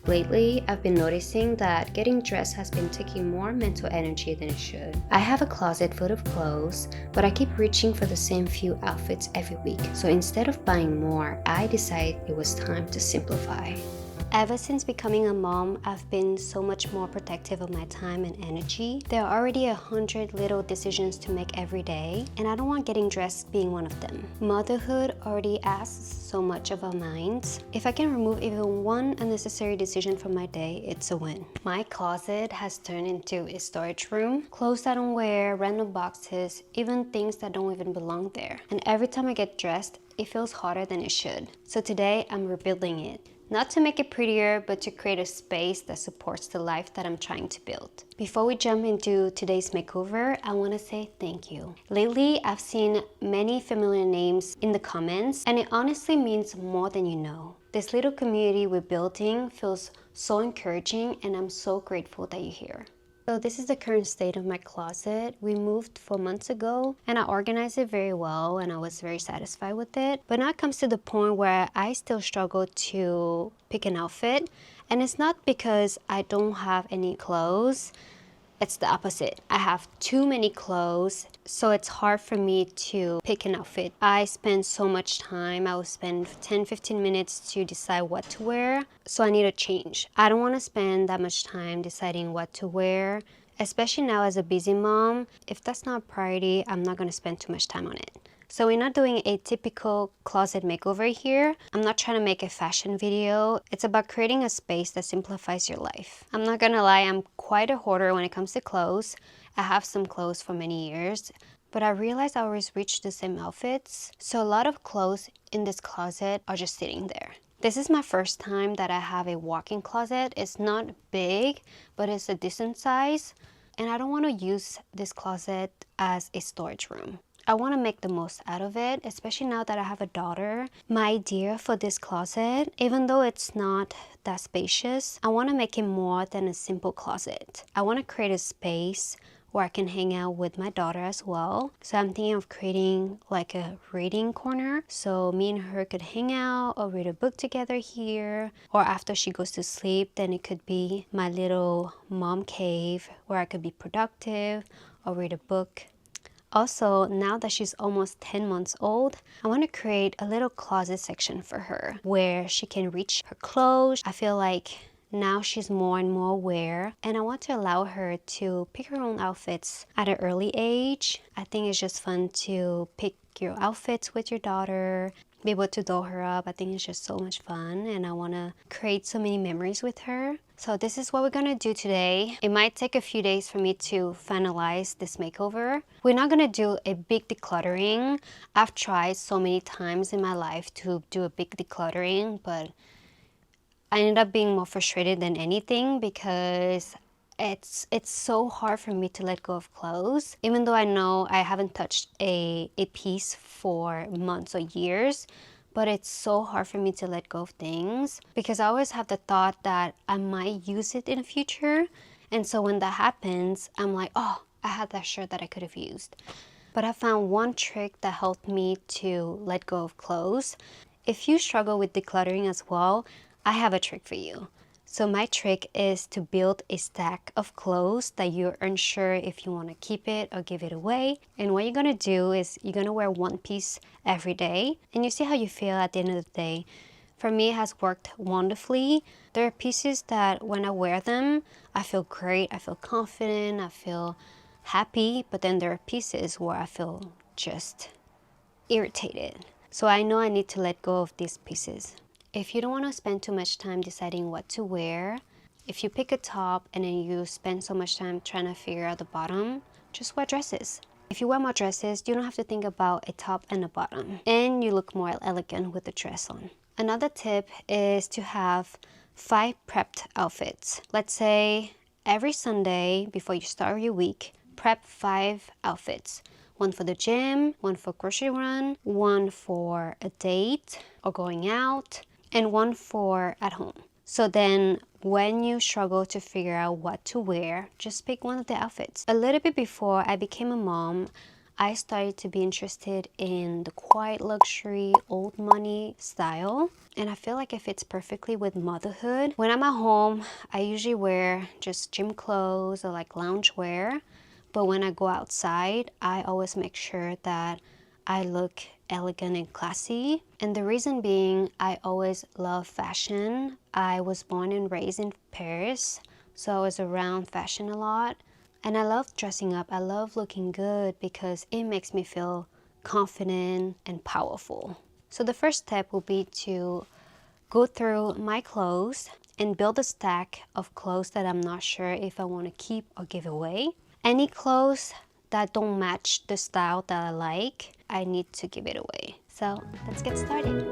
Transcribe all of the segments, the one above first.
Lately, I've been noticing that getting dressed has been taking more mental energy than it should. I have a closet full of clothes, but I keep reaching for the same few outfits every week. So instead of buying more, I decided it was time to simplify. Ever since becoming a mom, I've been so much more protective of my time and energy. There are already 100 little decisions to make every day, and I don't want getting dressed being one of them. Motherhood already asks so much of our minds. If I can remove even one unnecessary decision from my day, it's a win. My closet has turned into a storage room. Clothes I don't wear, random boxes, even things that don't even belong there. And every time I get dressed, it feels harder than it should. So today, I'm rebuilding it. Not to make it prettier, but to create a space that supports the life that I'm trying to build. Before we jump into today's makeover, I want to say thank you. Lately, I've seen many familiar names in the comments, and it honestly means more than you know. This little community we're building feels so encouraging, and I'm so grateful that you're here. So this is the current state of my closet. We moved 4 months ago and I organized it very well and I was very satisfied with it. But now it comes to the point where I still struggle to pick an outfit. And it's not because I don't have any clothes. It's the opposite. I have too many clothes, so it's hard for me to pick an outfit. I spend so much time. I will spend 10-15 minutes to decide what to wear, so I need a change. I don't want to spend that much time deciding what to wear, especially now as a busy mom. If that's not a priority, I'm not going to spend too much time on it. So we're not doing a typical closet makeover here. I'm not trying to make a fashion video. It's about creating a space that simplifies your life. I'm not gonna lie, I'm quite a hoarder when it comes to clothes. I have some clothes for many years, but I realized I always reach the same outfits. So a lot of clothes in this closet are just sitting there. This is my first time that I have a walk-in closet. It's not big, but it's a decent size. And I don't want to use this closet as a storage room. I want to make the most out of it, especially now that I have a daughter. My idea for this closet, even though it's not that spacious, I want to make it more than a simple closet. I want to create a space where I can hang out with my daughter as well. So I'm thinking of creating like a reading corner. So me and her could hang out or read a book together here. Or after she goes to sleep, then it could be my little mom cave where I could be productive or read a book. Also, now that she's almost 10 months old, I want to create a little closet section for her where she can reach her clothes. I feel like now she's more and more aware, and I want to allow her to pick her own outfits at an early age. I think it's just fun to pick your outfits with your daughter, be able to doll her up. I think it's just so much fun, and I want to create so many memories with her. So this is what we're gonna do today. It might take a few days for me to finalize this makeover. We're not gonna do a big decluttering. I've tried so many times in my life to do a big decluttering, but I ended up being more frustrated than anything because it's so hard for me to let go of clothes. Even though I know I haven't touched a piece for months or years, but it's so hard for me to let go of things because I always have the thought that I might use it in the future. And so when that happens, I'm like, oh, I had that shirt that I could have used. But I found one trick that helped me to let go of clothes. If you struggle with decluttering as well, I have a trick for you. So my trick is to build a stack of clothes that you're unsure if you want to keep it or give it away. And what you're going to do is you're going to wear one piece every day and you see how you feel at the end of the day. For me, it has worked wonderfully. There are pieces that when I wear them, I feel great, I feel confident, I feel happy. But then there are pieces where I feel just irritated. So I know I need to let go of these pieces. If you don't want to spend too much time deciding what to wear, if you pick a top and then you spend so much time trying to figure out the bottom, just wear dresses. If you wear more dresses, you don't have to think about a top and a bottom, and you look more elegant with the dress on. Another tip is to have 5 prepped outfits. Let's say every Sunday before you start your week, prep 5 outfits. One for the gym, one for grocery run, one for a date or going out, and one for at home. So then when you struggle to figure out what to wear, just pick one of the outfits. A little bit before I became a mom, I started to be interested in the quiet luxury, old money style. And I feel like it fits perfectly with motherhood. When I'm at home, I usually wear just gym clothes or like lounge wear. But when I go outside, I always make sure that I look elegant and classy. And the reason being, I always love fashion. I was born and raised in Paris, so I was around fashion a lot. And I love dressing up. I love looking good because it makes me feel confident and powerful. So the first step will be to go through my clothes and build a stack of clothes that I'm not sure if I want to keep or give away. Any clothes that don't match the style that I like, I need to give it away. So let's get started.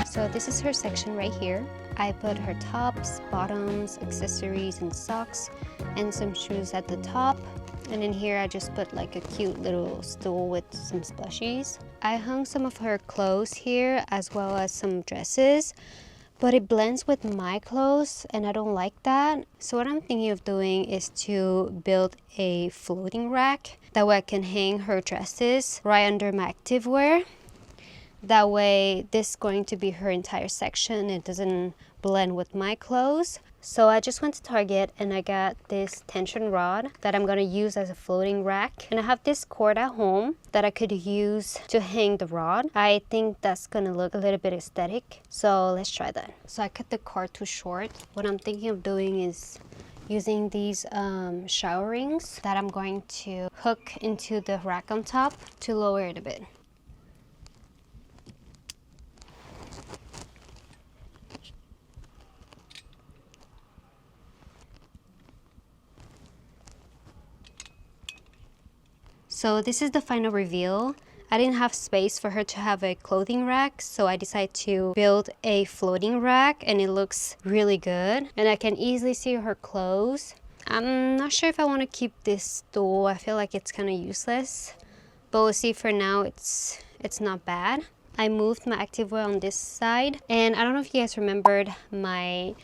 So this is her section right here. I put her tops, bottoms, accessories, and socks, and some shoes at the top. And in here I just put like a cute little stool with some plushies. I hung some of her clothes here as well as some dresses, but it blends with my clothes and I don't like that. So what I'm thinking of doing is to build a floating rack. That way I can hang her dresses right under my activewear. That way this is going to be her entire section. It doesn't blend with my clothes. So I just went to Target and I got this tension rod that I'm going to use as a floating rack. And I have this cord at home that I could use to hang the rod. I think that's going to look a little bit aesthetic. So let's try that. So I cut the cord too short. What I'm thinking of doing is using these shower rings that I'm going to hook into the rack on top to lower it a bit. So this is the final reveal. I didn't have space for her to have a clothing rack, so I decided to build a floating rack and it looks really good. And I can easily see her clothes. I'm not sure if I want to keep this stool. I feel like it's kind of useless, but we'll see. For now it's not bad. I moved my activewear on this side, and I don't know if you guys remembered my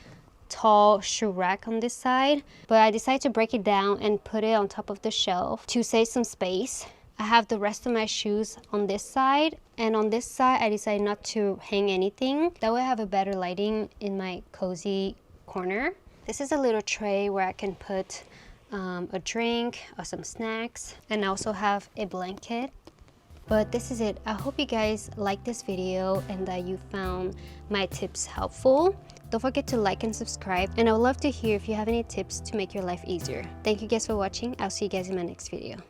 tall shoe rack on this side, but I decided to break it down and put it on top of the shelf to save some space. I have the rest of my shoes on this side, and on this side I decided not to hang anything. That way I have a better lighting in my cozy corner. This is a little tray where I can put a drink or some snacks, and I also have a blanket. But this is it. I hope you guys liked this video and that you found my tips helpful. Don't forget to like and subscribe, and I would love to hear if you have any tips to make your life easier. Thank you guys for watching. I'll see you guys in my next video.